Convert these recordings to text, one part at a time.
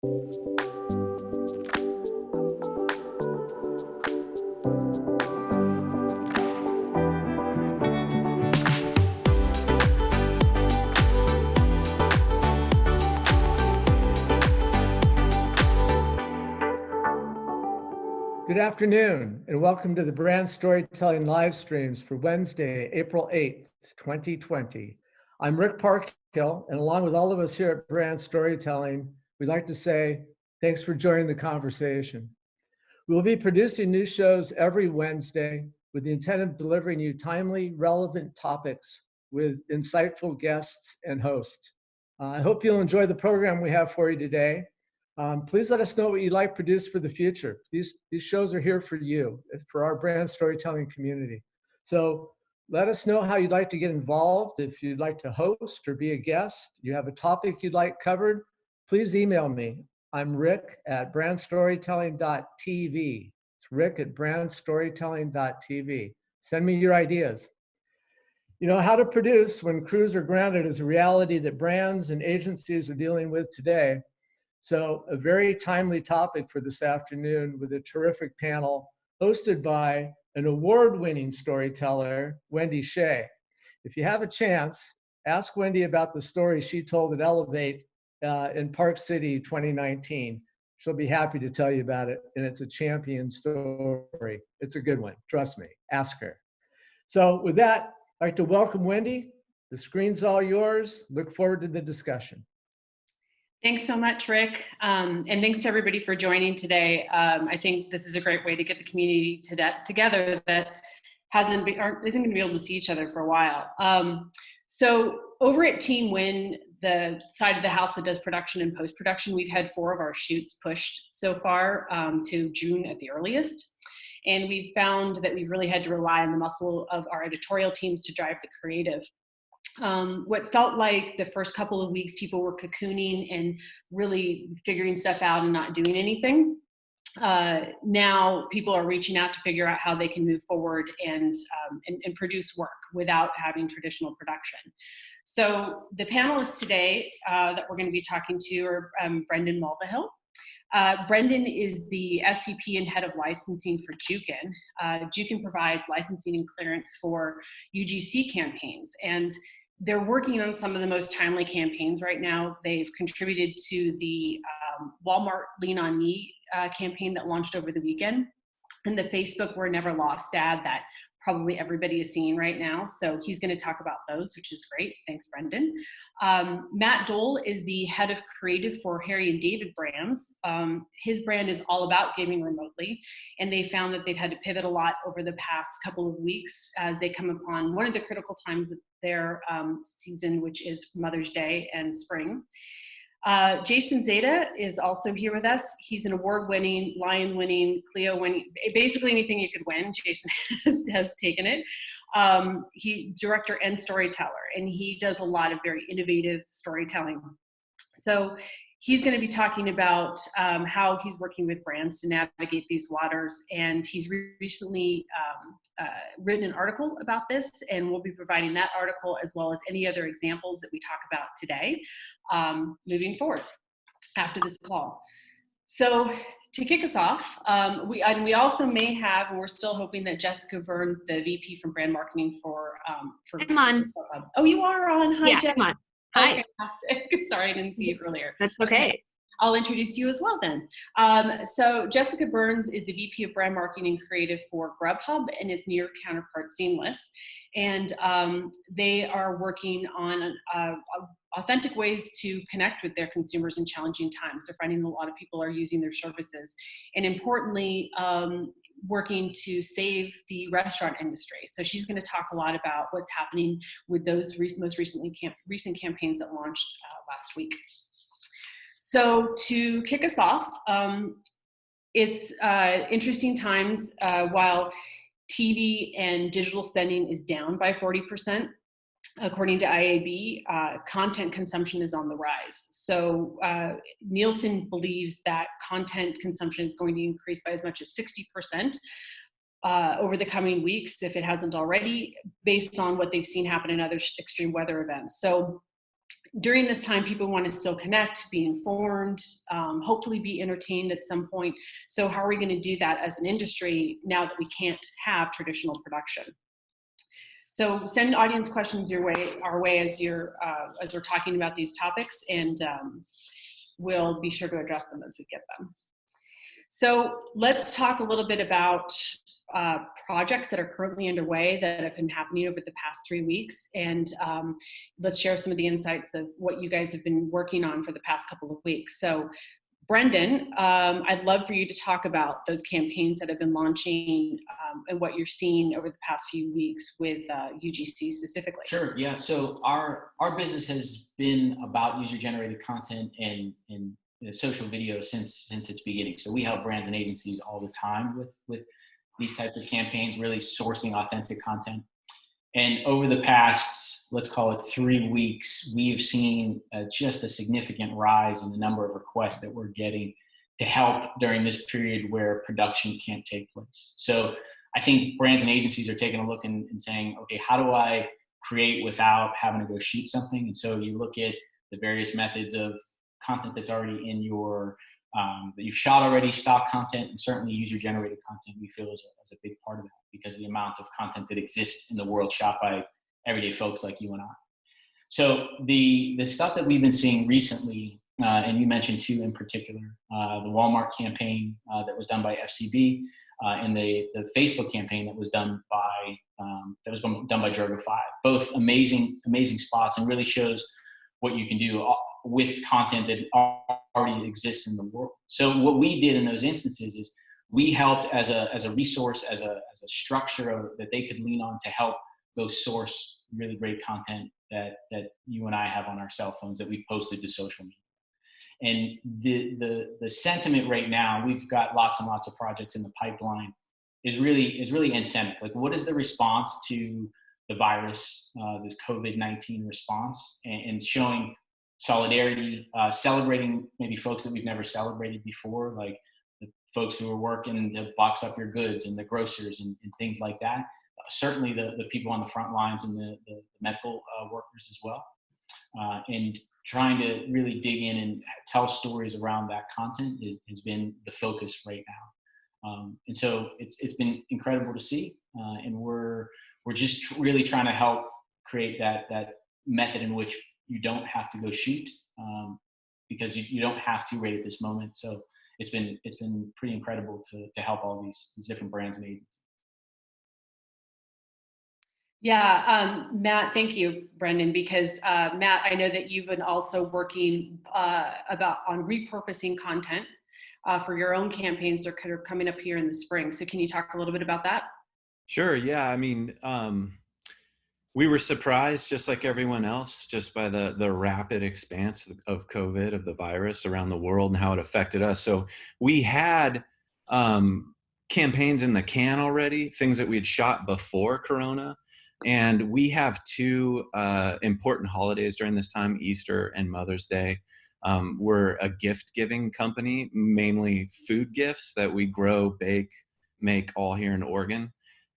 Good afternoon, and welcome to the Brand Storytelling live streams for Wednesday, April 8th, 2020. I'm Rick Parkhill, and along with all of us here at Brand Storytelling, we'd like to say thanks for joining the conversation. We'll be producing new shows every Wednesday with the intent of delivering you timely, relevant topics with insightful guests and hosts. I hope you'll enjoy the program we have for you today. Please let us know what you'd like produced for the future. These shows are here for you, for our brand storytelling community. So let us know how you'd like to get involved. If you'd like to host or be a guest, you have a topic you'd like covered, please email me. I'm Rick at BrandStorytelling.tv. It's Rick at BrandStorytelling.tv. Send me your ideas. You know, how to produce when crews are grounded is a reality that brands and agencies are dealing with today. So a very timely topic for this afternoon with a terrific panel hosted by an award-winning storyteller, Wendy Shay. If you have a chance, ask Wendy about the story she told at Elevate in Park City 2019. She'll be happy to tell you about it, and it's a champion story. It's a good one, trust me, ask her. So with that, I'd like to welcome Wendy. The screen's all yours. Look forward to the discussion. Thanks so much, Rick. And thanks to everybody for joining today. I think this is a great way to get the community together that isn't going to be able to see each other for a while. So over at Team Win, the side of the house that does production and post-production, we've had 4 of our shoots pushed so far to June at the earliest. And we've found that we've really had to rely on the muscle of our editorial teams to drive the creative. What felt like the first couple of weeks, people were cocooning and really figuring stuff out and not doing anything. Now people are reaching out to figure out how they can move forward and produce work without having traditional production. So the panelists today that we're going to be talking to are Brendon Mulvihill. Brendon is the SVP and head of licensing for Jukin. Jukin provides licensing and clearance for UGC campaigns, and they're working on some of the most timely campaigns right now. They've contributed to the Walmart Lean On Me campaign that launched over the weekend, and the Facebook We're Never Lost ad that probably everybody is seeing right now. So he's going to talk about those, which is great. Thanks, Brendon. Matt Doell is the head of creative for Harry and David brands. His brand is all about giving remotely, and they found that they've had to pivot a lot over the past couple of weeks as they come upon one of the critical times of their season, which is Mother's Day and spring. Jason Zada is also here with us. He's an award-winning, Lion-winning, Clio-winning, basically anything you could win, Jason has taken it. He director and storyteller, and he does a lot of very innovative storytelling. So he's going to be talking about how he's working with brands to navigate these waters, and he's recently written an article about this, and we'll be providing that article as well as any other examples that we talk about today moving forward after this call. So to kick us off, we also may have, and we're still hoping that Jessica Burns, the VP from brand marketing for I'm on. Oh, you are on. Hi, Yeah, Jessica. I'm on. Hi. Oh, fantastic. Sorry, I didn't see you earlier. That's okay. I'll introduce you as well then. So Jessica Burns is the VP of Brand Marketing and Creative for GrubHub and its near counterpart Seamless. And they are working on authentic ways to connect with their consumers in challenging times. They're finding a lot of people are using their services. And importantly, working to save the restaurant industry. So she's going to talk a lot about what's happening with those most recent campaigns that launched last week. So to kick us off, it's interesting times. While TV and digital spending is down by 40%, according to IAB, content consumption is on the rise. So Nielsen believes that content consumption is going to increase by as much as 60% over the coming weeks, if it hasn't already, based on what they've seen happen in other extreme weather events. So during this time, people want to still connect, be informed, hopefully be entertained at some point. So how are we going to do that as an industry now that we can't have traditional production? So send audience questions our way as we're talking about these topics, and we'll be sure to address them as we get them. So let's talk a little bit about projects that are currently underway that have been happening over the past 3 weeks, and let's share some of the insights of what you guys have been working on for the past couple of weeks. So Brendon, I'd love for you to talk about those campaigns that have been launching and what you're seeing over the past few weeks with UGC specifically. Sure, yeah. So our business has been about user-generated content and social video since its beginning. So we help brands and agencies all the time with these types of campaigns, really sourcing authentic content. And over the past, let's call it 3 weeks, we have seen just a significant rise in the number of requests that we're getting to help during this period where production can't take place. So I think brands and agencies are taking a look and saying, okay, how do I create without having to go shoot something? And so you look at the various methods of content that's already in your, that you've shot already, stock content, and certainly user-generated content we feel is a big part of that because of the amount of content that exists in the world shot by everyday folks like you and I. So the stuff that we've been seeing recently, and you mentioned two in particular, the Walmart campaign that was done by FCB, and the Facebook campaign that was done by Droga5. Both amazing spots, and really shows what you can do with content that already exists in the world. So what we did in those instances is we helped as a resource, as a structure that they could lean on to help go source really great content that you and I have on our cell phones that we've posted to social media. And the sentiment right now, we've got lots and lots of projects in the pipeline, is really anthemic. Like, what is the response to the virus, this COVID-19 response, and showing solidarity, celebrating maybe folks that we've never celebrated before, like the folks who are working to box up your goods and the grocers and things like that. Certainly the people on the front lines and the medical workers as well. And trying to really dig in and tell stories around that content has been the focus right now. And so it's been incredible to see. And we're just really trying to help create that method in which you don't have to go shoot, because you don't have to right at this moment. So it's been pretty incredible to help all these different brands and agencies. Yeah, Matt, thank you, Brendon, because Matt, I know that you've been also working on repurposing content for your own campaigns that are coming up here in the spring. So can you talk a little bit about that? Sure. Yeah. I mean, we were surprised, just like everyone else, just by the rapid expanse of COVID, of the virus around the world and how it affected us. So we had campaigns in the can already, things that we had shot before Corona. And we have two important holidays during this time, Easter and Mother's Day. We're a gift-giving company, mainly food gifts that we grow, bake, make all here in Oregon.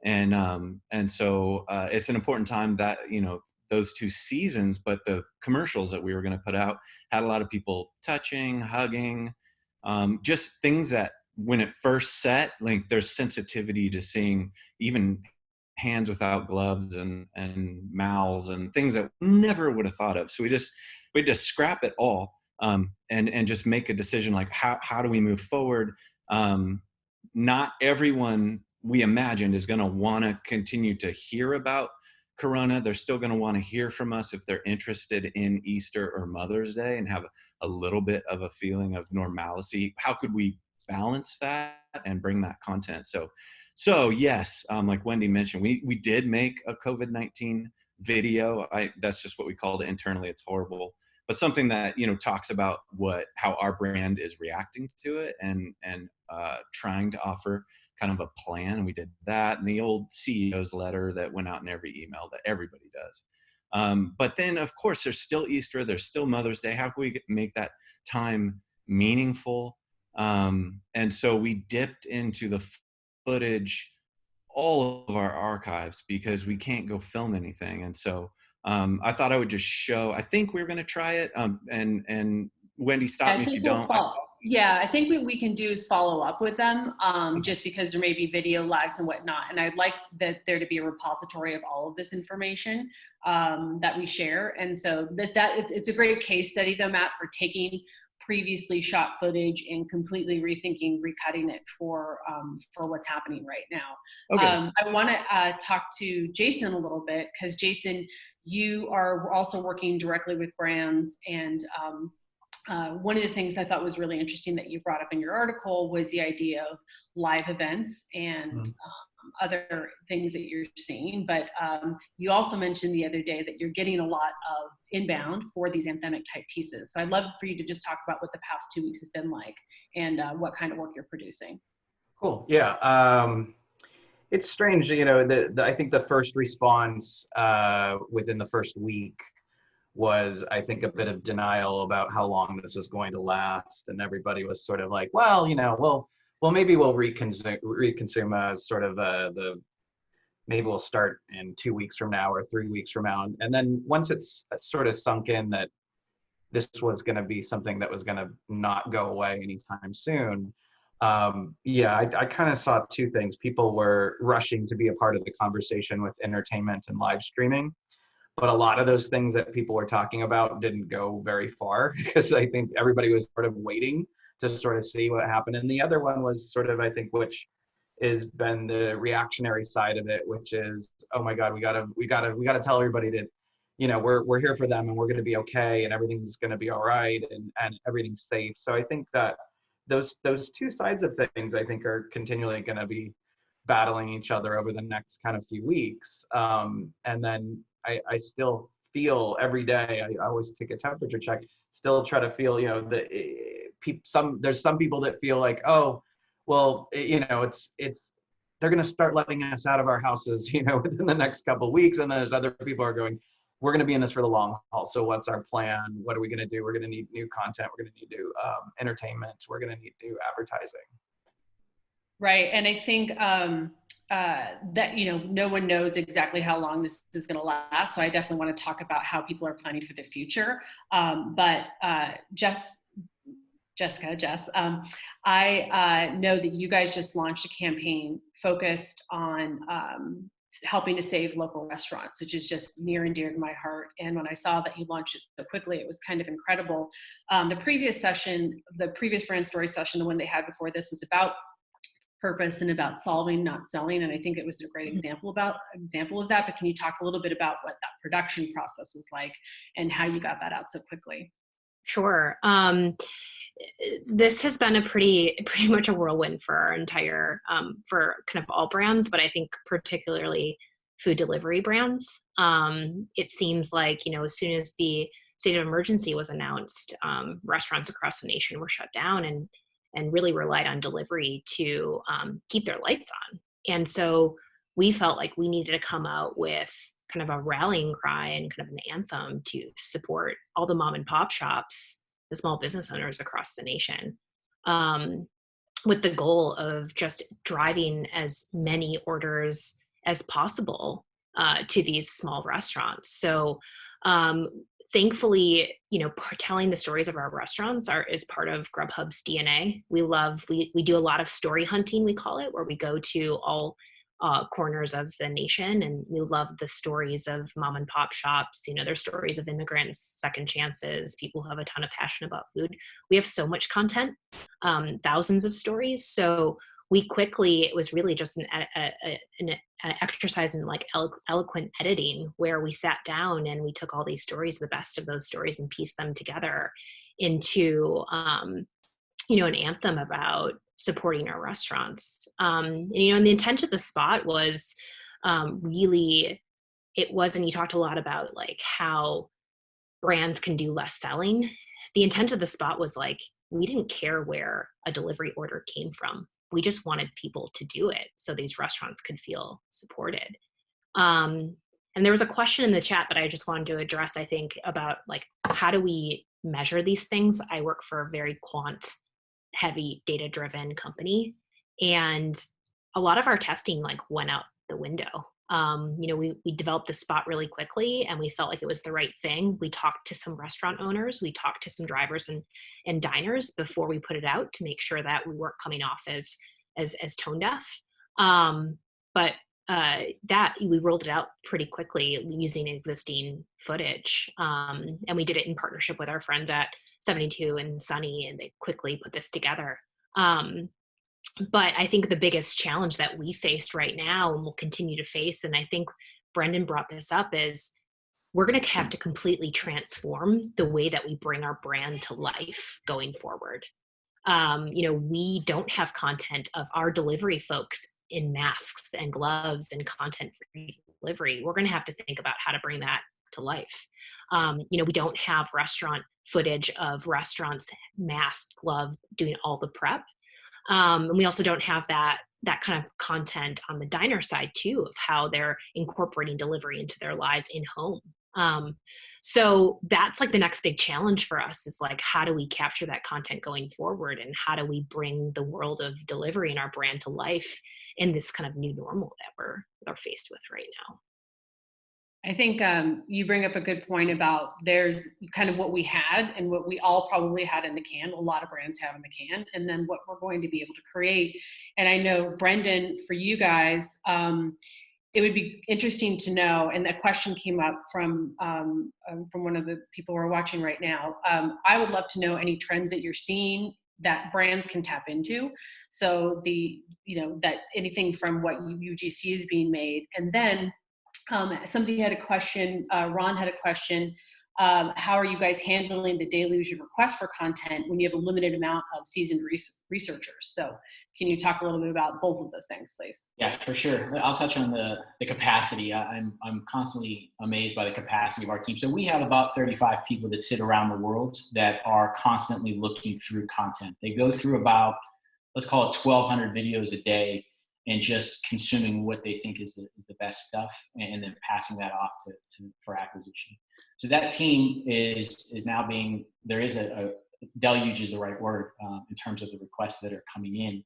And so it's an important time that, those two seasons, but the commercials that we were going to put out had a lot of people touching, hugging, just things that when it first set, like there's sensitivity to seeing even hands without gloves and mouths and things that we never would have thought of. So we had to scrap it all and just make a decision like how do we move forward? Not everyone we imagined is going to want to continue to hear about Corona. They're still going to want to hear from us if they're interested in Easter or Mother's Day and have a little bit of a feeling of normalcy. How could we balance that and bring that content? So yes, like Wendy mentioned, we did make a COVID-19 video. That's just what we called it internally. It's horrible, but something that, talks about how our brand is reacting to it and trying to offer kind of a plan. And we did that, and the old CEO's letter that went out in every email that everybody does. But then of course there's still Easter, there's still Mother's Day. How can we make that time meaningful? And so we dipped into the footage, all of our archives, because we can't go film anything. And so I thought I would just show. I think we're going to try it. And Wendy, stop me if you don't. I think what we can do is follow up with them, just because there may be video lags and whatnot. And I'd like there to be a repository of all of this information that we share. And so it's a great case study though, Matt, for taking previously shot footage and completely rethinking, recutting it for what's happening right now. Okay. I want to talk to Jason a little bit, because Jason, you are also working directly with brands, and one of the things I thought was really interesting that you brought up in your article was the idea of live events and other things that you're seeing. But you also mentioned the other day that you're getting a lot of inbound for these anthemic type pieces. So I'd love for you to just talk about what the past 2 weeks has been like, and what kind of work you're producing. Cool. Yeah. It's strange, you know, I think the first response within the first week was, I think, a bit of denial about how long this was going to last. And everybody was sort of like, well, you know, well, maybe we'll reconsume sort of maybe we'll start in 2 weeks from now or 3 weeks from now. And then once it's sort of sunk in that this was going to be something that was going to not go away anytime soon, I kind of saw two things. People were rushing to be a part of the conversation with entertainment and live streaming. But a lot of those things that people were talking about didn't go very far, because I think everybody was sort of waiting to sort of see what happened. And the other one was sort of, I think, which has been the reactionary side of it, which is, oh my God, we gotta tell everybody that, you know, we're here for them and we're gonna be okay and everything's gonna be all right and everything's safe. So I think that those two sides of things, I think, are continually gonna be battling each other over the next kind of few weeks. And then I still feel every day, I always take a temperature check, still try to feel, you know, there's some people that feel like, oh, well, you know, they're going to start letting us out of our houses, you know, within the next couple of weeks. And then there's other people are going, we're going to be in this for the long haul. So what's our plan? What are we going to do? We're going to need new content. We're going to need new entertainment. We're going to need new advertising. Right. And I think that, you know, no one knows exactly how long this is going to last. So I definitely want to talk about how people are planning for the future. But Jess, I know that you guys just launched a campaign focused on helping to save local restaurants, which is just near and dear to my heart. And when I saw that you launched it so quickly, it was kind of incredible. The previous brand story session, the one they had before this, was about purpose and about solving, not selling. And I think it was a great example of that. But can you talk a little bit about what that production process was like and how you got that out so quickly? Sure. This has been a pretty much a whirlwind for our entire, for kind of all brands, but I think particularly food delivery brands. It seems like, you know, as soon as the state of emergency was announced, restaurants across the nation were shut down and really relied on delivery to keep their lights on. And so we felt like we needed to come out with kind of a rallying cry and kind of an anthem to support all the mom and pop shops, the small business owners across the nation, with the goal of just driving as many orders as possible to these small restaurants. So thankfully, you know, telling the stories of our restaurants is part of GrubHub's DNA. We do a lot of story hunting, we call it, where we go to all corners of the nation, and we love the stories of mom and pop shops. You know, there's stories of immigrants, second chances, people who have a ton of passion about food. We have so much content, thousands of stories. So it was really just an exercise in like eloquent editing, where we sat down and we took all these stories, the best of those stories, and pieced them together into, you know, an anthem about supporting our restaurants. And, you know, and the intent of the spot was really, it was, and you talked a lot about like how brands can do less selling. The intent of the spot was like, we didn't care where a delivery order came from. We just wanted people to do it so these restaurants could feel supported. And there was a question in the chat that I just wanted to address, I think, about like, how do we measure these things? I work for a very heavy data-driven company, and a lot of our testing like went out the window. We developed the spot really quickly, and we felt like it was the right thing. We talked to some restaurant owners, we talked to some drivers and diners before we put it out to make sure that we weren't coming off as tone deaf. But that we rolled it out pretty quickly using existing footage, and we did it in partnership with our friends at 72 and Sunny, and they quickly put this together. But I think the biggest challenge that we faced right now and will continue to face, and I think Brendon brought this up, is we're going to have to completely transform the way that we bring our brand to life going forward. We don't have content of our delivery folks in masks and gloves and content for delivery. We're going to have to think about how to bring that to life. We don't have restaurant footage of restaurants masked, glove, doing all the prep. And we also don't have that kind of content on the diner side too, of how they're incorporating delivery into their lives in home. So that's like the next big challenge for us, is like, how do we capture that content going forward, and how do we bring the world of delivery and our brand to life in this kind of new normal that we're faced with right now? I think you bring up a good point about there's kind of what we had and what we all probably had in the can, a lot of brands have in the can, and then what we're going to be able to create. And I know, Brendon, for you guys, it would be interesting to know, and the question came up from one of the people who are watching right now. I would love to know any trends that you're seeing that brands can tap into. So that anything from what UGC is being made, and then somebody had a question, Ron had a question, how are you guys handling the deluge of requests for content when you have a limited amount of seasoned researchers? So can you talk a little bit about both of those things, please? Yeah, for sure. I'll touch on the capacity. I'm constantly amazed by the capacity of our team. So we have about 35 people that sit around the world that are constantly looking through content. They go through about, let's call it 1,200 videos a day, and just consuming what they think is the best stuff, and then passing that off for acquisition. So that team is now being, there is a deluge is the right word in terms of the requests that are coming in.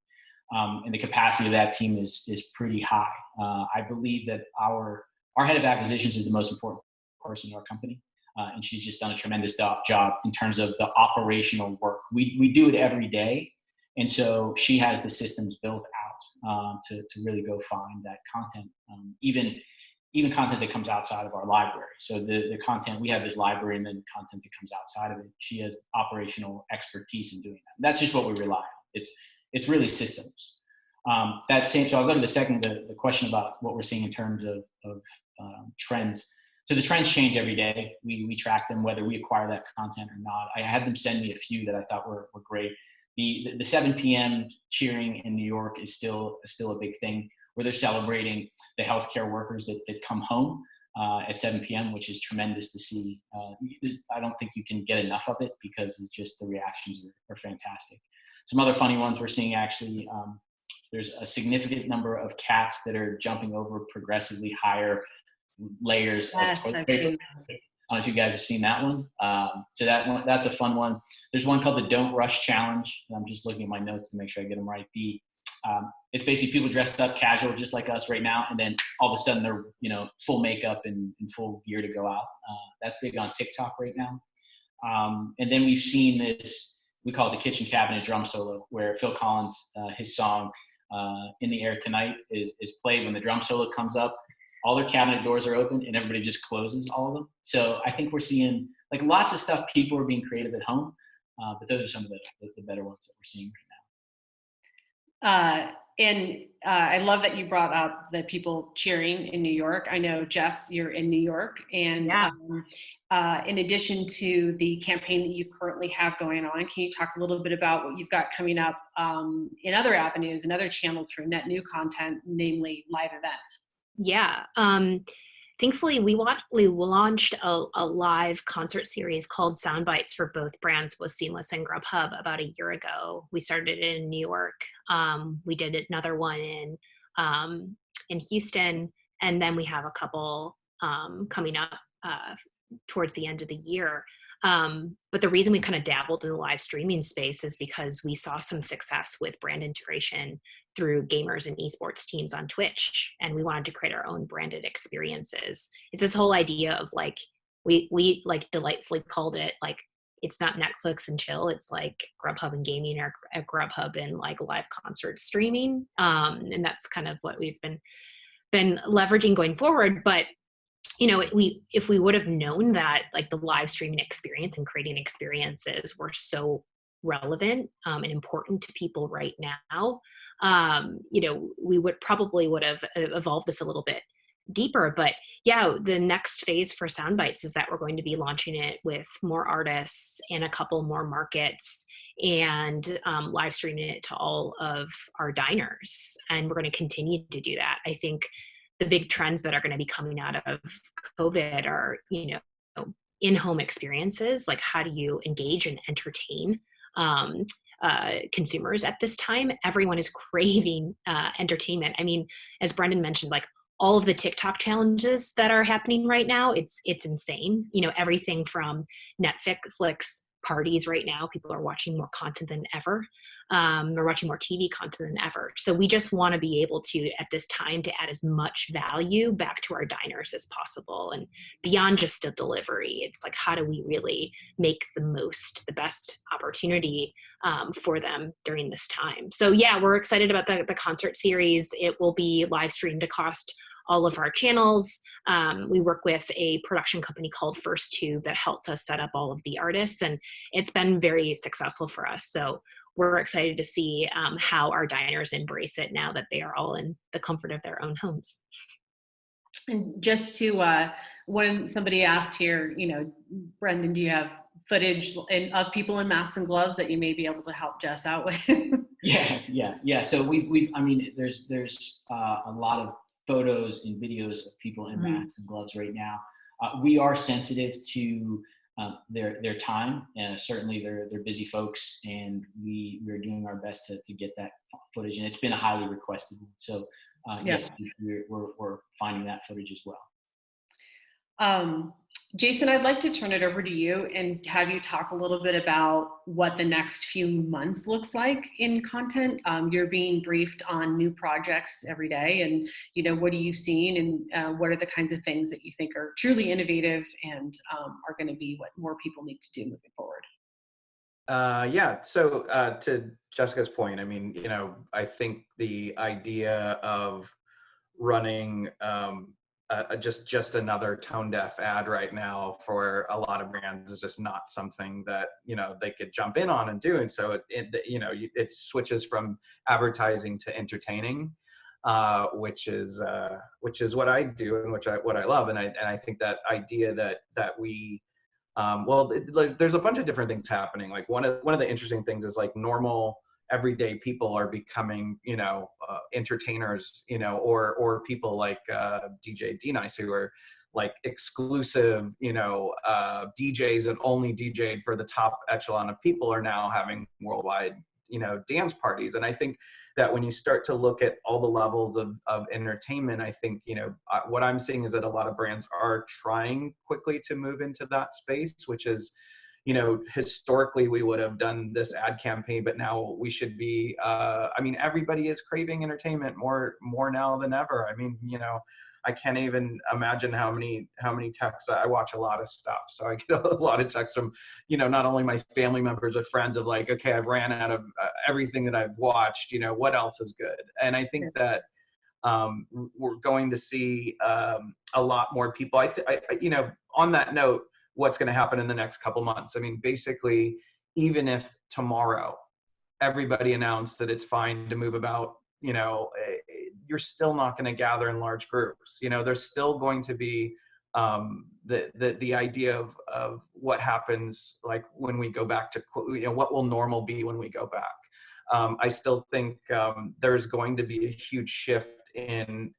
And the capacity of that team is pretty high. I believe that our head of acquisitions is the most important person in our company. And she's just done a tremendous job in terms of the operational work. We do it every day. And so she has the systems built out to really go find that content, even content that comes outside of our library. So the content, we have this library, and then content that comes outside of it, she has operational expertise in doing that. That's just what we rely on. It's really systems. So I'll go to the question about what we're seeing in terms of trends. So the trends change every day. We track them, whether we acquire that content or not. I had them send me a few that I thought were great. The 7 p.m. cheering in New York is still a big thing, where they're celebrating the healthcare workers that come home at 7 p.m., which is tremendous to see. I don't think you can get enough of it, because it's just the reactions are fantastic. Some other funny ones we're seeing, actually, there's a significant number of cats that are jumping over progressively higher layers of toilet paper. I don't know if you guys have seen that one. So that's a fun one. There's one called the Don't Rush Challenge. I'm just looking at my notes to make sure I get them right. It's basically people dressed up casual, just like us right now, and then all of a sudden they're full makeup and full gear to go out. That's big on TikTok right now. And then we've seen this, we call it the kitchen cabinet drum solo, where Phil Collins, his song "In the Air Tonight" is played when the drum solo comes up. All their cabinet doors are open, and everybody just closes all of them. So I think we're seeing like lots of stuff. People are being creative at home, but those are some of the better ones that we're seeing right now. I love that you brought up the people cheering in New York. I know, Jess, you're in New York, and in addition to the campaign that you currently have going on, can you talk a little bit about what you've got coming up in other avenues and other channels for net new content, namely live events? Yeah. Thankfully, we launched a live concert series called Soundbites for both brands with Seamless and GrubHub about a year ago. We started it in New York. We did another one in Houston, and then we have a couple coming up towards the end of the year. But the reason we kind of dabbled in the live streaming space is because we saw some success with brand integration through gamers and esports teams on Twitch, and we wanted to create our own branded experiences. It's this whole idea of like, we like delightfully called it like, it's not Netflix and chill, it's like GrubHub and gaming, or GrubHub and like live concert streaming. And that's kind of what we've been leveraging going forward. But if we would have known that like the live streaming experience and creating experiences were so relevant and important to people right now, we would have evolved this a little bit deeper. But yeah, the next phase for Soundbites is that we're going to be launching it with more artists and a couple more markets, and live streaming it to all of our diners. And we're going to continue to do that. I think the big trends that are going to be coming out of COVID are, in-home experiences. Like, how do you engage and entertain consumers at this time? Everyone is craving entertainment. I mean, as Brendon mentioned, like all of the TikTok challenges that are happening right now, it's insane. Everything from Netflix parties right now, people are watching more content than ever. We're watching more TV content than ever. So we just want to be able to, at this time, to add as much value back to our diners as possible. And beyond just a delivery, it's like, how do we really make the best opportunity for them during this time? So yeah, we're excited about the concert series. It will be live streamed across all of our channels. We work with a production company called First Tube that helps us set up all of the artists, and it's been very successful for us. So we're excited to see how our diners embrace it now that they are all in the comfort of their own homes. And just to, when somebody asked here, Brendon, do you have footage of people in masks and gloves that you may be able to help Jess out with? Yeah. So there's a lot of photos and videos of people in masks and gloves right now. We are sensitive to their time, and certainly they're busy folks, and we're doing our best to get that footage, and it's been a highly requested one. So yes, we're finding that footage as well. Jason, I'd like to turn it over to you and have you talk a little bit about what the next few months looks like in content. You're being briefed on new projects every day, and what are you seeing, and what are the kinds of things that you think are truly innovative and are going to be what more people need to do moving forward? So to Jessica's point, I mean, I think the idea of running just another tone deaf ad right now for a lot of brands is just not something that they could jump in on and do. And so it switches from advertising to entertaining, which is what I do and what I love. And I think that idea that we there's a bunch of different things happening. Like one of the interesting things is like normal everyday people are becoming, entertainers, or people like DJ D-Nice, who are like exclusive, DJs and only DJ'd for the top echelon of people, are now having worldwide, dance parties. And I think that when you start to look at all the levels of entertainment, I think, what I'm seeing is that a lot of brands are trying quickly to move into that space, which is, historically we would have done this ad campaign, but now we should be, everybody is craving entertainment more now than ever. I mean, I can't even imagine how many texts. I watch a lot of stuff, so I get a lot of texts from, not only my family members but friends of like, okay, I've ran out of everything that I've watched. What else is good? And I think that we're going to see a lot more people. On that note, what's going to happen in the next couple months? I mean, basically, even if tomorrow everybody announced that it's fine to move about, you're still not going to gather in large groups. There's still going to be the idea of what happens, like when we go back to, what will normal be when we go back. I still think there's going to be a huge shift in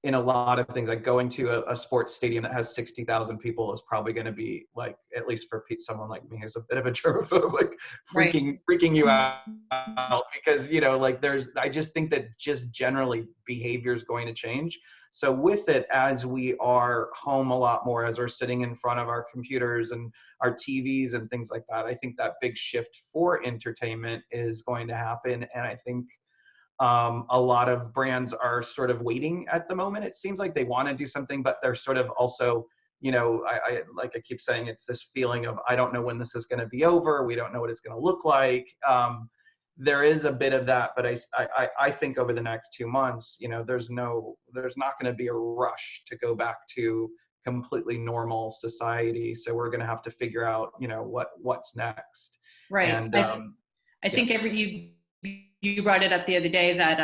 in a lot of things, like going to a sports stadium that has 60,000 people is probably going to be like, at least for someone like me who's a bit of a germaphobe, like Right. freaking you out, because, you know, like I just think that just generally behavior is going to change. So with it, as we are home a lot more, as we're sitting in front of our computers and our TVs and things like that, I think that big shift for entertainment is going to happen. And I think a lot of brands are sort of waiting at the moment. It seems like they want to do something, but they're sort of also, you know, I like I keep saying, it's this feeling of, I don't know when this is going to be over. We don't know what it's going to look like. There is a bit of that, but I think over the next 2 months, you know, there's not going to be a rush to go back to completely normal society. So we're going to have to figure out, you know, what's next. Right. And I think you brought it up the other day that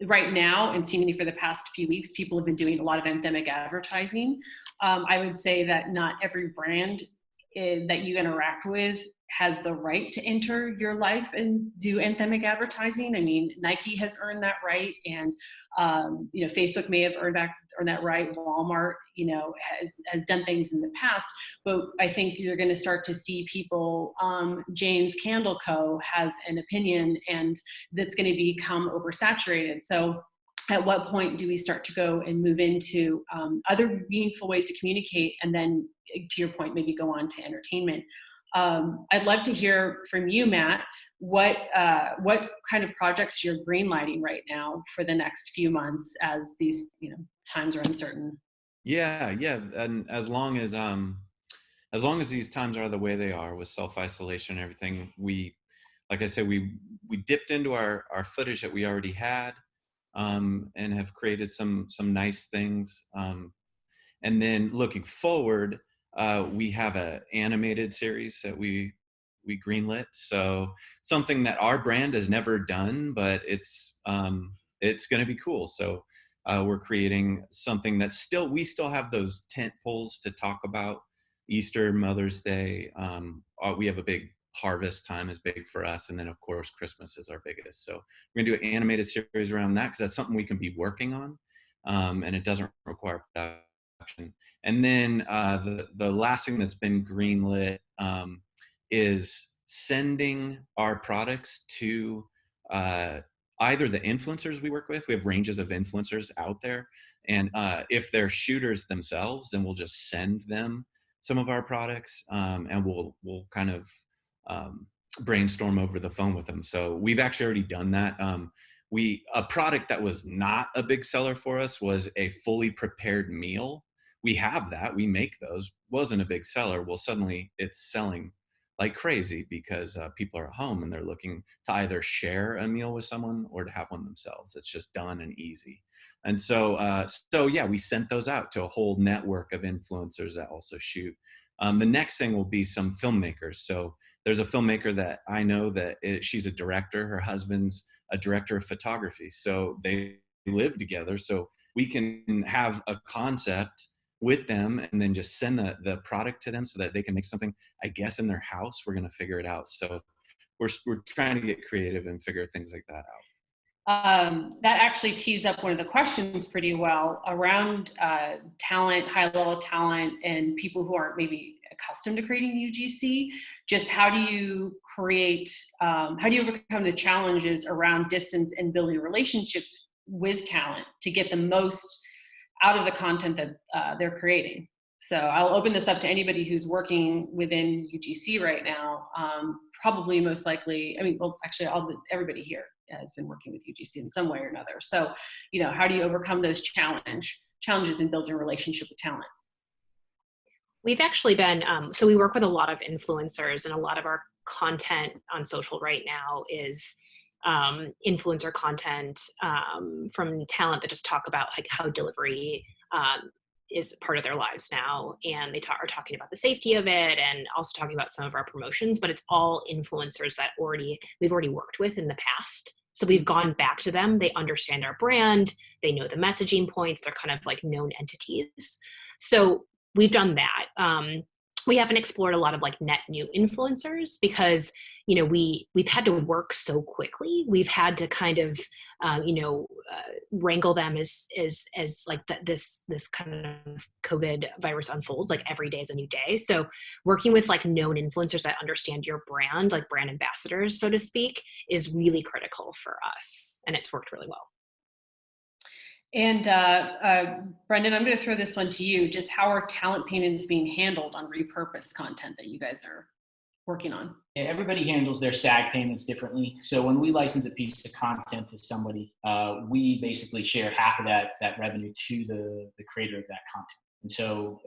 right now, and seemingly for the past few weeks, people have been doing a lot of endemic advertising. I would say that not every brand that you interact with has the right to enter your life and do endemic advertising. I mean, Nike has earned that right, and you know, Facebook may have earned that right. Walmart, you know, has done things in the past, but I think you're going to start to see people. Jane's Candle Co. has an opinion, and that's going to become oversaturated. So at what point do we start to go and move into other meaningful ways to communicate, and then, to your point, maybe go on to entertainment? I'd love to hear from you, Matt, what kind of projects you're greenlighting right now for the next few months as these, you know, times are uncertain. Yeah, and as long as these times are the way they are with self-isolation and everything, like I said, we dipped into our footage that we already had, and have created some nice things. And then looking forward, we have an animated series that we greenlit. So something that our brand has never done, but it's going to be cool. So we're creating something that we still have those tent poles to talk about. Easter, Mother's Day. We have a big harvest time is big for us. And then of course, Christmas is our biggest. So we're gonna do an animated series around that, because that's something we can be working on. And it doesn't require production. And then the last thing that's been greenlit is sending our products to either the influencers we work with. We have ranges of influencers out there. And if they're shooters themselves, then we'll just send them some of our products, and we'll kind of brainstorm over the phone with them. So we've actually already done that. A product that was not a big seller for us was a fully prepared meal. We have that, we make those, wasn't a big seller. Well, suddenly it's selling like crazy because people are at home and they're looking to either share a meal with someone or to have one themselves. It's just done and easy. And so yeah, we sent those out to a whole network of influencers that also shoot. The next thing will be some filmmakers. So there's a filmmaker that I know that she's a director. Her husband's a director of photography. So they live together. So we can have a concept with them and then just send the product to them so that they can make something, I guess, in their house. We're going to figure it out. So we're trying to get creative and figure things like that out. That actually tees up one of the questions pretty well around talent, high-level talent, and people who aren't maybe accustomed to creating UGC. Just how do you overcome the challenges around distance and building relationships with talent to get the most out of the content that they're creating? So I'll open this up to anybody who's working within UGC right now. Probably most likely, I mean, well, actually everybody here has been working with UGC in some way or another. So, you know, how do you overcome those challenges in building a relationship with talent? We've actually been, so we work with a lot of influencers, and a lot of our content on social right now is influencer content from talent that just talk about like how delivery is part of their lives now. And they are talking about the safety of it, and also talking about some of our promotions, but it's all influencers that we've already worked with in the past. So we've gone back to them. They understand our brand. They know the messaging points. They're kind of like known entities. So we've done that. We haven't explored a lot of like net new influencers because, you know, we've had to work so quickly. We've had to kind of, wrangle them as like this kind of COVID virus unfolds. Like every day is a new day. So working with like known influencers that understand your brand, like brand ambassadors, so to speak, is really critical for us, and it's worked really well. And Brendon, I'm going to throw this one to you. Just how are talent payments being handled on repurposed content that you guys are working on? Yeah, everybody handles their SAG payments differently. So when we license a piece of content to somebody, we basically share half of that revenue to the creator of that content. And so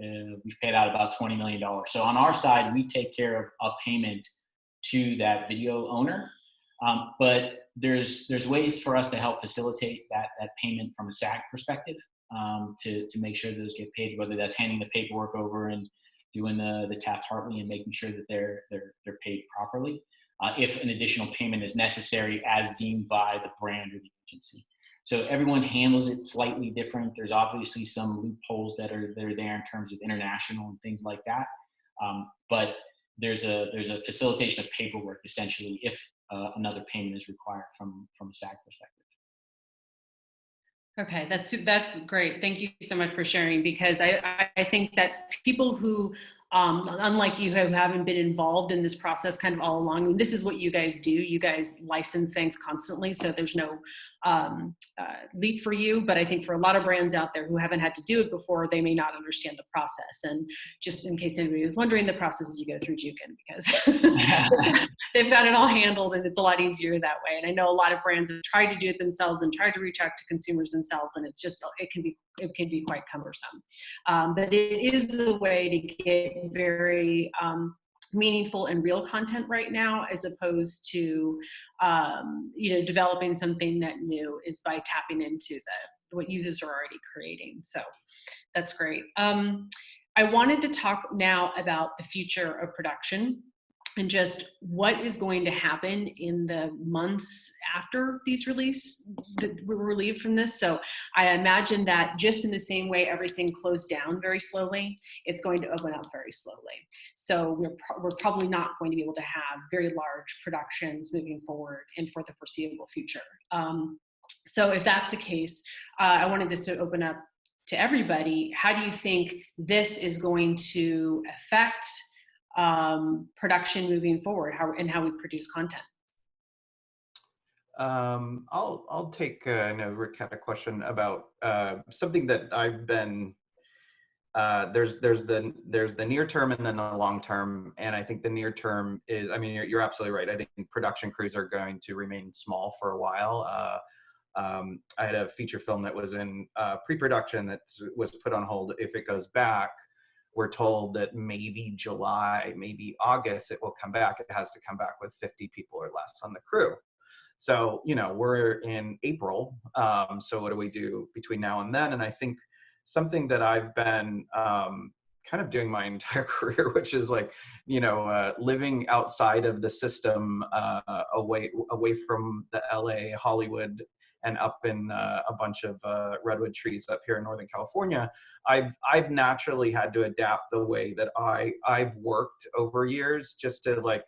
we've paid out about $20 million. So on our side, we take care of a payment to that video owner. But there's ways for us to help facilitate that payment from a SAG perspective, to make sure those get paid, whether that's handing the paperwork over and doing the Taft-Hartley and making sure that they're paid properly. If an additional payment is necessary as deemed by the brand or the agency. So everyone handles it slightly different. There's obviously some loopholes that are there in terms of international and things like that. But there's a facilitation of paperwork essentially if another payment is required from a SAG perspective. Okay, that's great. Thank you so much for sharing, because I think that people who, unlike you, who haven't been involved in this process kind of all along, I mean, this is what you guys do. You guys license things constantly, so there's no leap for you. But I think for a lot of brands out there who haven't had to do it before, they may not understand the process. And just in case anybody was wondering, the process is you go through Jukin, because they've got it all handled and it's a lot easier that way. And I know a lot of brands have tried to do it themselves and tried to reach out to consumers themselves, and it's just, it can be quite cumbersome. But it is the way to get very meaningful and real content right now, as opposed to developing something that new, is by tapping into what users are already creating. So that's great. I wanted to talk now about the future of production and just what is going to happen in the months after these release that we're relieved from this. So I imagine that just in the same way everything closed down very slowly, it's going to open up very slowly. So we're probably not going to be able to have very large productions moving forward and for the foreseeable future. So if that's the case, I wanted this to open up to everybody. How do you think this is going to affect production moving forward, how we produce content? I'll take, I know Rick had a question about something that I've been, there's the near term and then the long term. And I think the near term is, I mean, you're absolutely right. I think production crews are going to remain small for a while. I had a feature film that was in pre-production that was put on hold. If it goes back, we're told that maybe July, maybe August, it will come back. It has to come back with 50 people or less on the crew. So, we're in April. So what do we do between now and then? And I think something that I've been kind of doing my entire career, which is like, living outside of the system, away from the LA, Hollywood, and up in a bunch of redwood trees up here in Northern California, I've naturally had to adapt the way that I've worked over years, just to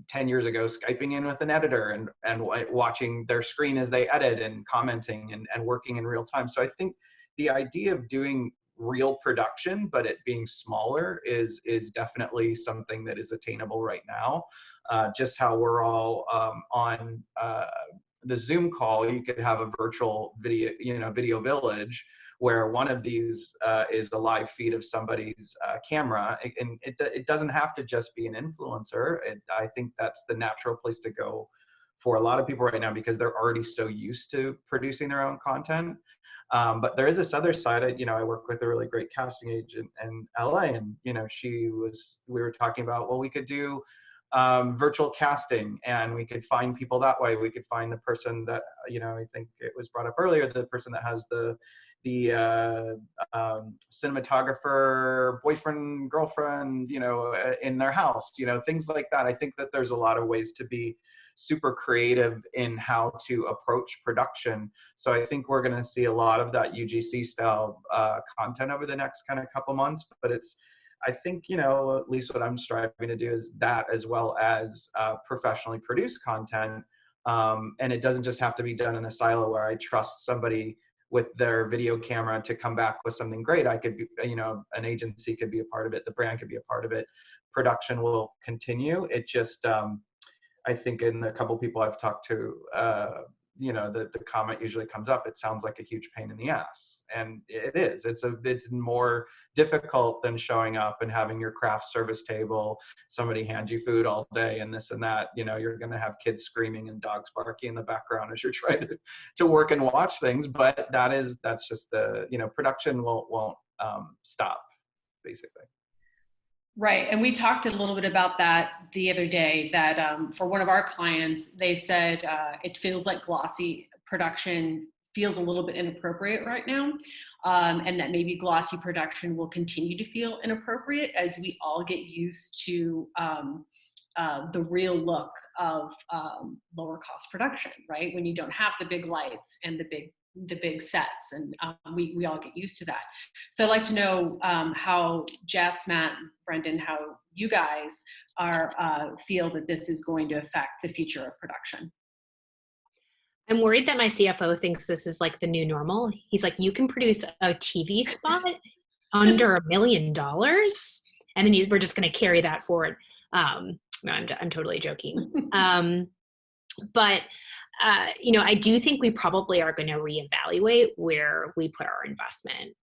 10 years ago, Skyping in with an editor and watching their screen as they edit and commenting and working in real time. So I think the idea of doing real production, but it being smaller, is definitely something that is attainable right now. Just how we're all on the Zoom call, you could have a virtual video village where one of these is a live feed of somebody's camera. And it doesn't have to just be an influencer. I think that's the natural place to go for a lot of people right now, because they're already so used to producing their own content. But there is this other side. I work with a really great casting agent in LA, and we were talking about, well, we could do virtual casting, and we could find people that way. We could find the person that, I think it was brought up earlier, the person that has the cinematographer boyfriend, girlfriend, in their house, things like that. I think that there's a lot of ways to be super creative in how to approach production. So I think we're going to see a lot of that UGC style content over the next kind of couple months, but it's I think, you know, at least what I'm striving to do is that, as well as professionally produced content. And it doesn't just have to be done in a silo where I trust somebody with their video camera to come back with something great. I could be, you know, an agency could be a part of it. The brand could be a part of it. Production will continue. It just, I think in the couple people I've talked to, you know, the comment usually comes up, it sounds like a huge pain in the ass. And it is. It's more difficult than showing up and having your craft service table, somebody hand you food all day and this and that. You know, you're going to have kids screaming and dogs barking in the background as you're trying to work and watch things. But that's just the, you know, production won't stop, basically. Right. And we talked a little bit about that the other day, that for one of our clients, they said it feels like glossy production feels a little bit inappropriate right now. And that maybe glossy production will continue to feel inappropriate as we all get used to the real look of lower cost production, right? When you don't have the big lights and the big sets, and we all get used to that. So I'd like to know how Jess, Matt, Brendon, how you guys feel that this is going to affect the future of production. I'm worried that my CFO thinks this is like the new normal. He's like, you can produce a TV spot under $1 million, and then we're just going to carry that forward. No, I'm totally joking. But you know, I do think we probably are going to reevaluate where we put our investment.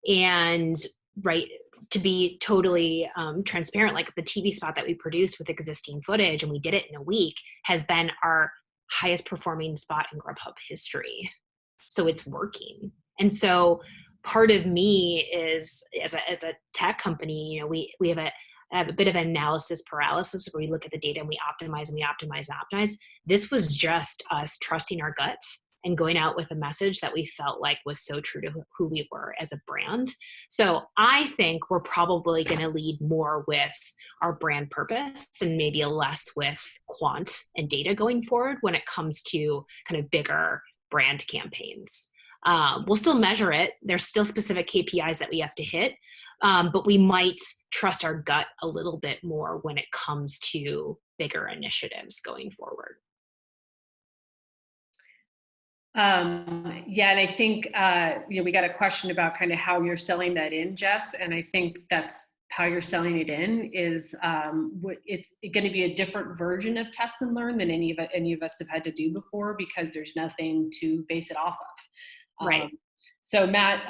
And right, to be totally transparent, like the TV spot that we produced with existing footage, and we did it in a week, has been our highest performing spot in GrubHub history. So it's working. And so part of me is, as a tech company, you know, we have a bit of analysis paralysis where we look at the data and we optimize and we optimize and optimize. This was just us trusting our guts and going out with a message that we felt like was so true to who we were as a brand. So I think we're probably going to lead more with our brand purpose and maybe less with quant and data going forward when it comes to kind of bigger brand campaigns. We'll still measure it. There's still specific KPIs that we have to hit. But we might trust our gut a little bit more when it comes to bigger initiatives going forward. Yeah, and I think you know, we got a question about kind of how you're selling that in, Jess, and I think that's how you're selling it in is it's going to be a different version of test and learn than any of us have had to do before, because there's nothing to base it off of. Right. So Matt,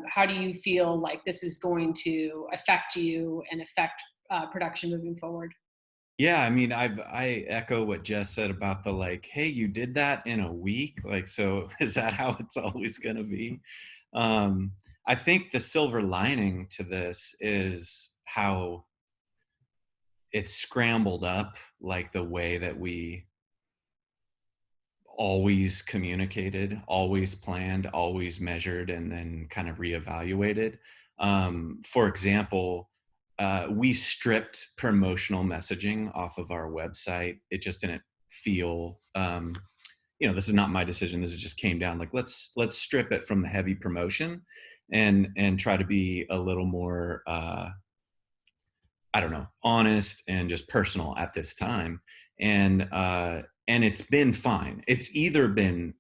how do you feel like this is going to affect you and affect production moving forward? Yeah, I mean, I echo what Jess said about the like, hey, you did that in a week. Like, so is that how it's always going to be? I think the silver lining to this is how it's scrambled up, like the way that we always communicated, always planned, always measured, and then kind of reevaluated. For example, we stripped promotional messaging off of our website. It just didn't feel, you know, this is not my decision. This just came down like, let's strip it from the heavy promotion and try to be a little more, I don't know, honest and just personal at this time. And it's been fine. It's either been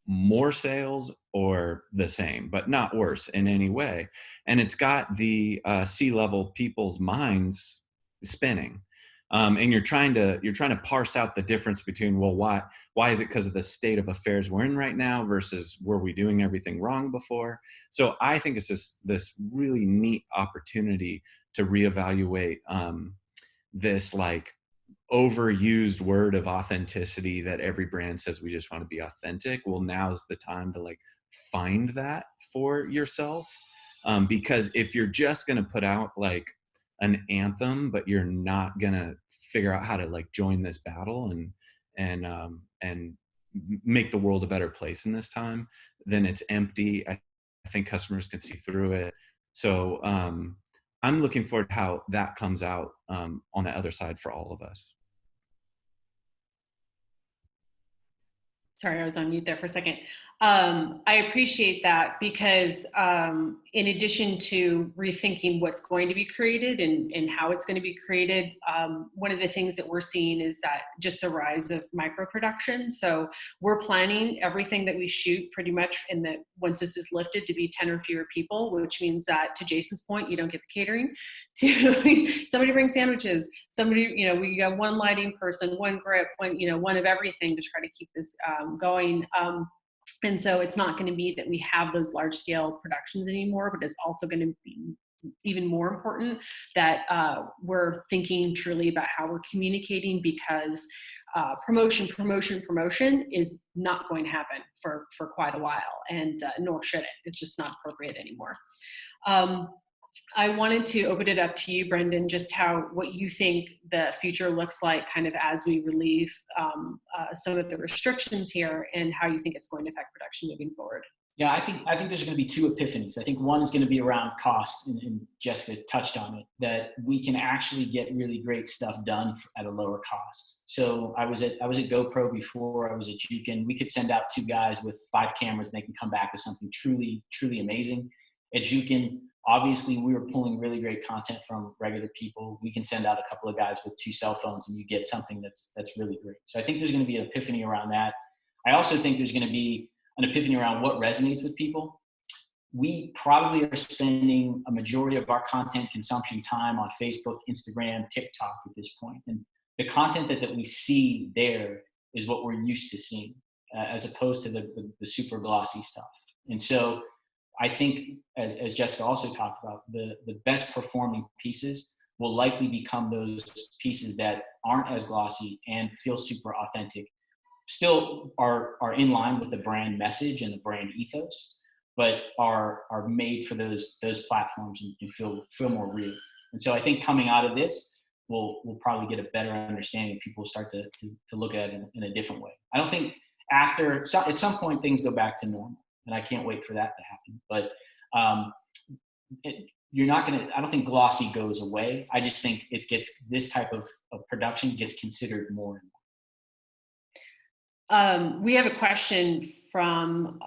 more sales or the same, but not worse in any way. And it's got the C-level people's minds spinning. And you're trying to parse out the difference between, well, why is it because of the state of affairs we're in right now versus were we doing everything wrong before? So I think it's this really neat opportunity to reevaluate this like overused word of authenticity that every brand says we just want to be authentic. Well, now's the time to like find that for yourself. Because if you're just going to put out like an anthem, but you're not going to figure out how to like join this battle and make the world a better place in this time, then it's empty. I think customers can see through it. So I'm looking forward to how that comes out on the other side for all of us. Sorry, I was on mute there for a second. I appreciate that because in addition to rethinking what's going to be created and how it's going to be created, one of the things that we're seeing is that just the rise of micro production. So we're planning everything that we shoot pretty much once this is lifted to be 10 or fewer people, which means that, to Jason's point, you don't get the catering. To somebody brings sandwiches, somebody, we got one lighting person, one grip, one of everything to try to keep this going. And so it's not going to be that we have those large scale productions anymore, but it's also going to be even more important that we're thinking truly about how we're communicating, because promotion is not going to happen for quite a while, and nor should it. It's just not appropriate anymore. I wanted to open it up to you, Brendon, just what you think the future looks like kind of as we relieve some of the restrictions here, and how you think it's going to affect production moving forward. Yeah, I think there's going to be two epiphanies. I think one is going to be around cost, and Jessica touched on it, that we can actually get really great stuff done at a lower cost. So I was at GoPro before, I was at Jukin. We could send out 2 guys with 5 cameras and they can come back with something truly, truly amazing. At Jukin, obviously, we were pulling really great content from regular people. We can send out a couple of guys with 2 cell phones and you get something that's really great. So I think there's going to be an epiphany around that. I also think there's going to be an epiphany around what resonates with people. We probably are spending a majority of our content consumption time on Facebook, Instagram, TikTok at this point. And the content that we see there is what we're used to seeing, as opposed to the super glossy stuff. And so I think, as Jessica also talked about, the best performing pieces will likely become those pieces that aren't as glossy and feel super authentic, still are in line with the brand message and the brand ethos, but are made for those platforms and feel more real. And so I think coming out of this, we'll probably get a better understanding. People will start to look at it in a different way. I don't think at some point things go back to normal, and I can't wait for that to happen. But I don't think glossy goes away. I just think this type of production gets considered more and more. We have a question from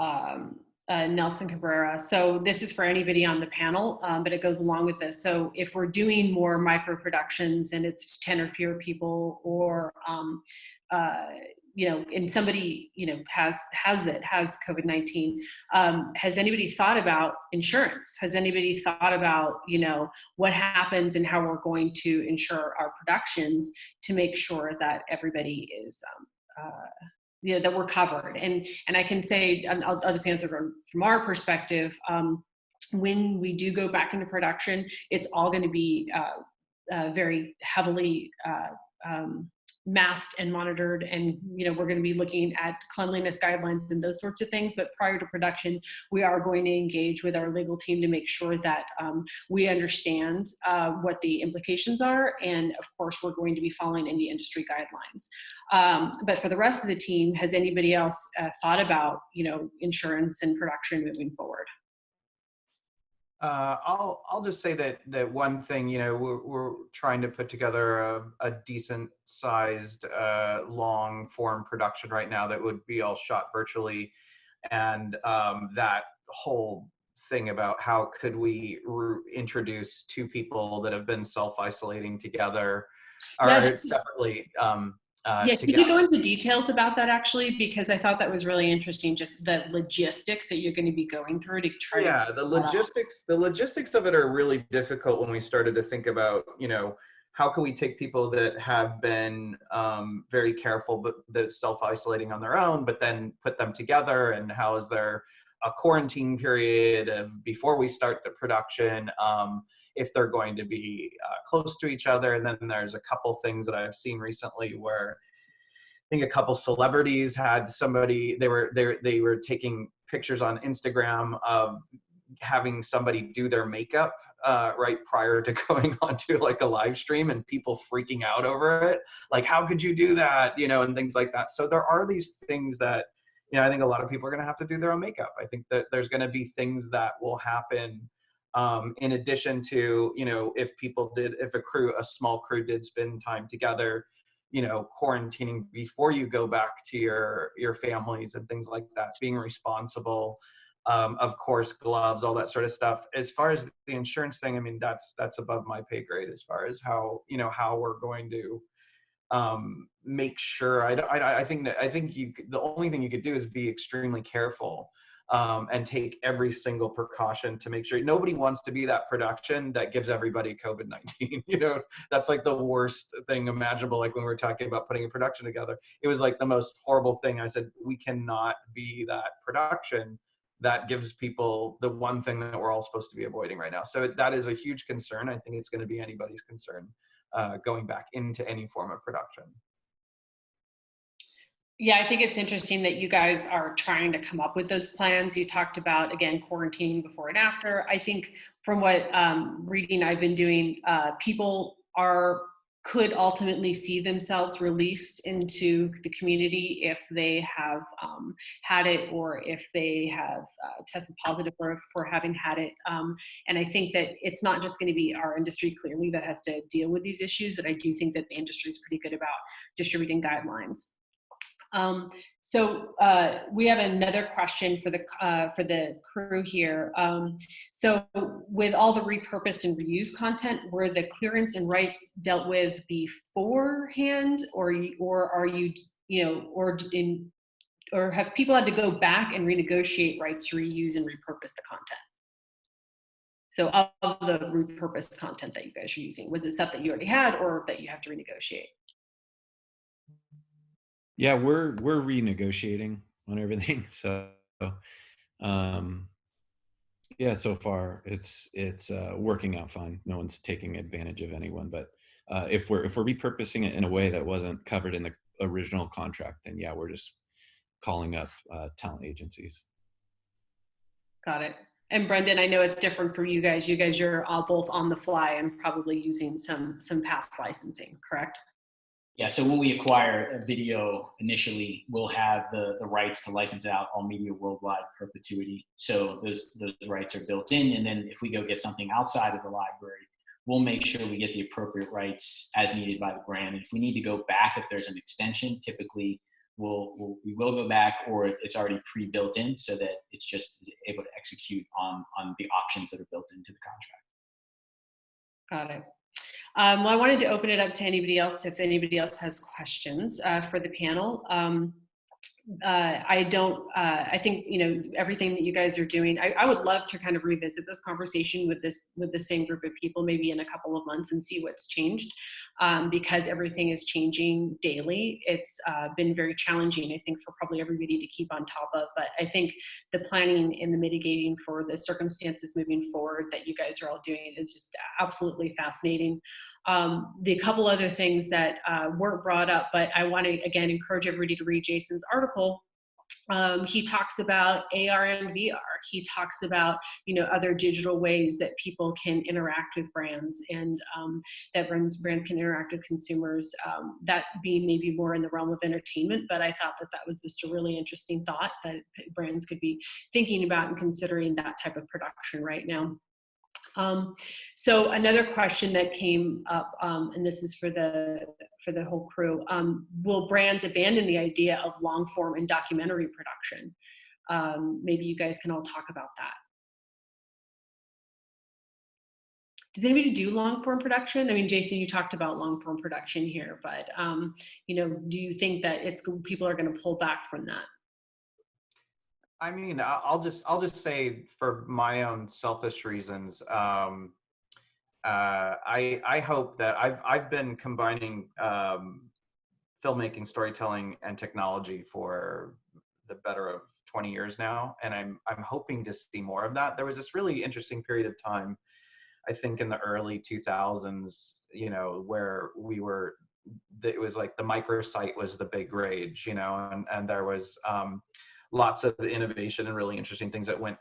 Nelson Cabrera. So this is for anybody on the panel, but it goes along with this. So if we're doing more micro productions and it's 10 or fewer people, or and somebody has COVID-19, has anybody thought about insurance? Has anybody thought about what happens and how we're going to insure our productions to make sure that everybody is that we're covered? And I can say, I'll just answer from our perspective. When we do go back into production, it's all going to be very heavily masked and monitored, and we're going to be looking at cleanliness guidelines and those sorts of things. But prior to production, we are going to engage with our legal team to make sure that we understand what the implications are, and of course we're going to be following any industry guidelines. But for the rest of the team, has anybody else thought about insurance and production moving forward? I'll just say that one thing, we're trying to put together a decent sized long form production right now that would be all shot virtually, and that whole thing about how could we introduce 2 people that have been self-isolating together or separately. Could you go into details about that, actually? Because I thought that was really interesting, just the logistics that you're going to be going through to try to... the logistics of it are really difficult when we started to think about, how can we take people that have been very careful, but they're self-isolating on their own, but then put them together, and how is there a quarantine period before we start the production, if they're going to be close to each other. And then there's a couple things that I've seen recently where I think a couple celebrities had somebody, they were taking pictures on Instagram of having somebody do their makeup right prior to going onto like a live stream, and people freaking out over it. Like, how could you do that? And things like that. So there are these things that, I think a lot of people are going to have to do their own makeup. I think that there's going to be things that will happen in addition to, if a small crew did spend time together, quarantining before you go back to your families and things like that, being responsible. Of course, gloves, all that sort of stuff. As far as the insurance thing, I mean, that's above my pay grade as far as how we're going to make sure. I think the only thing you could do is be extremely careful and take every single precaution to make sure. Nobody wants to be that production that gives everybody COVID-19. That's like the worst thing imaginable. Like when we were talking about putting a production together, it was like the most horrible thing. I said, we cannot be that production that gives people the one thing that we're all supposed to be avoiding right now. So that is a huge concern. I think it's going to be anybody's concern going back into any form of production. Yeah, I think it's interesting that you guys are trying to come up with those plans. You talked about, again, quarantining before and after. I think from what reading I've been doing, people could ultimately see themselves released into the community if they have had it, or if they have tested positive for having had it. And I think that it's not just going to be our industry clearly that has to deal with these issues, but I do think that the industry is pretty good about distributing guidelines. So we have another question for the crew here. So with all the repurposed and reused content, were the clearance and rights dealt with beforehand, or are you, or have people had to go back and renegotiate rights to reuse and repurpose the content? So of the repurposed content that you guys are using, was it stuff that you already had or that you have to renegotiate? Yeah, we're renegotiating on everything. So yeah, so far it's working out fine. No one's taking advantage of anyone. But if we're repurposing it in a way that wasn't covered in the original contract, then yeah, we're just calling up talent agencies. Got it. And Brendon, I know it's different for you guys. You guys are all both on the fly and probably using some past licensing, correct? Yeah, so when we acquire a video initially, we'll have the rights to license out all media worldwide perpetuity. So those rights are built in, and then if we go get something outside of the library, we'll make sure we get the appropriate rights as needed by the brand. And if we need to go back, if there's an extension, typically we will go back, or it's already pre-built in so that it's just able to execute on the options that are built into the contract. Got it. Well, I wanted to open it up to anybody else if anybody else has questions for the panel. I think, everything that you guys are doing, I would love to kind of revisit this conversation with the same group of people, maybe in a couple of months, and see what's changed, because everything is changing daily. It's been very challenging, I think, for probably everybody to keep on top of, but I think the planning and the mitigating for the circumstances moving forward that you guys are all doing is just absolutely fascinating. The couple other things that weren't brought up, but I want to, again, encourage everybody to read Jason's article. He talks about AR and VR. He talks about, other digital ways that people can interact with brands, and that brands can interact with consumers, that being maybe more in the realm of entertainment. But I thought that was just a really interesting thought that brands could be thinking about and considering that type of production right now. So another question that came up, and this is for the whole crew, will brands abandon the idea of long form and documentary production? Maybe you guys can all talk about that. Does anybody do long form production? I mean, Jason, you talked about long form production here, but do you think that people are going to pull back from that? I mean, I'll just say, for my own selfish reasons, I hope that I've been combining filmmaking, storytelling, and technology for the better of 20 years now, and I'm hoping to see more of that. There was this really interesting period of time, I think in the early 2000s, where it was like the microsite was the big rage, and there was lots of innovation and really interesting things that went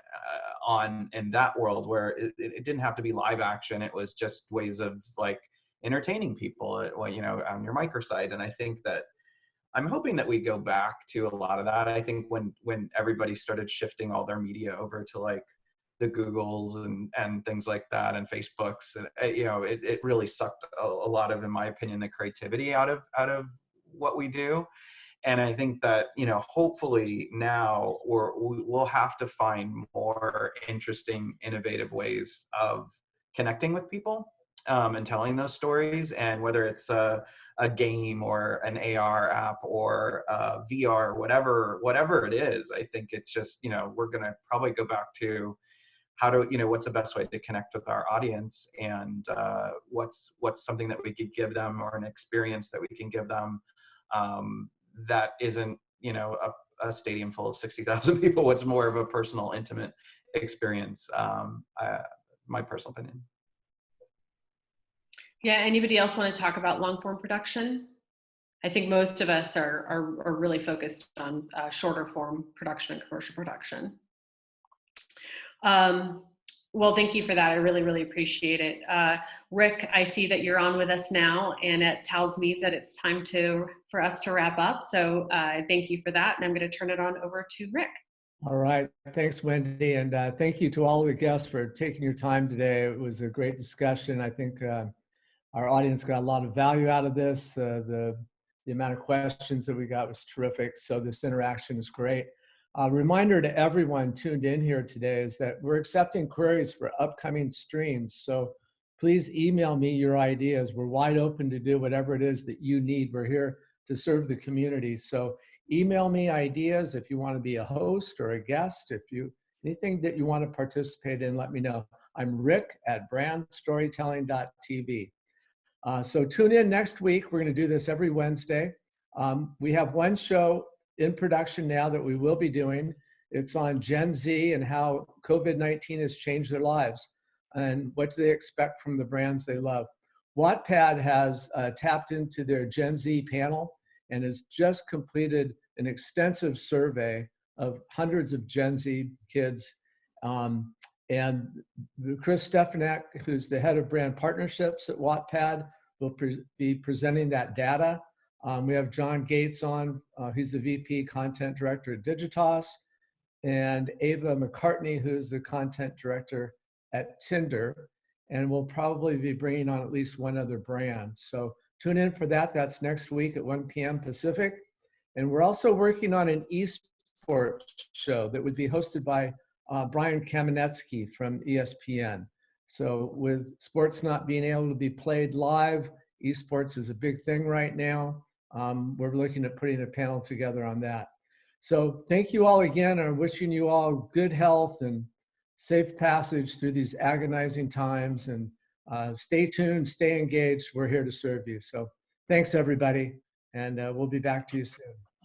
on in that world, where it didn't have to be live action. It was just ways of like entertaining people, on your microsite. And I think that I'm hoping that we go back to a lot of that. I think when everybody started shifting all their media over to like the Googles and things like that, and Facebooks. And, you know, it really sucked a lot of, in my opinion, the creativity out of what we do. And I think that, you know, hopefully now we'll have to find more interesting, innovative ways of connecting with people, and telling those stories. And whether it's a game or an AR app or VR, whatever it is, I think it's just, you know, we're going to probably go back to what's the best way to connect with our audience, and what's something that we could give them, or an experience that we can give them, that isn't, you know, a stadium full of 60,000 people. What's more of a personal, intimate experience, my personal opinion. Yeah, anybody else want to talk about long form production? I think most of us are really focused on shorter form production and commercial production. Well, thank you for that. I really, really appreciate it. Rick, I see that you're on with us now, and it tells me that it's time for us to wrap up. So thank you for that. And I'm going to turn it on over to Rick. All right. Thanks, Wendy. And thank you to all of the guests for taking your time today. It was a great discussion. I think our audience got a lot of value out of this. The amount of questions that we got was terrific. So this interaction is great. A reminder to everyone tuned in here today is that we're accepting queries for upcoming streams. So please email me your ideas. We're wide open to do whatever it is that you need. We're here to serve the community. So email me ideas if you want to be a host or a guest. Anything that you want to participate in, let me know. I'm Rick at BrandStorytelling.tv. So tune in next week. We're going to do this every Wednesday. We have one show in production now that we will be doing. It's on Gen Z and how COVID-19 has changed their lives and what do they expect from the brands they love. Wattpad has tapped into their Gen Z panel and has just completed an extensive survey of hundreds of Gen Z kids. And Chris Stefanek, who's the head of brand partnerships at Wattpad, will be presenting that data. We have John Gates on, he's the VP Content Director at Digitas, and Ava McCartney, who's the Content Director at Tinder, and we'll probably be bringing on at least one other brand. So tune in for that. That's next week at 1 p.m. Pacific. And we're also working on an esports show that would be hosted by Brian Kamenetsky from ESPN. So with sports not being able to be played live, esports is a big thing right now. We're looking at putting a panel together on that. So thank you all again. I'm wishing you all good health and safe passage through these agonizing times, and stay tuned, stay engaged. We're here to serve you. So thanks everybody, and we'll be back to you soon.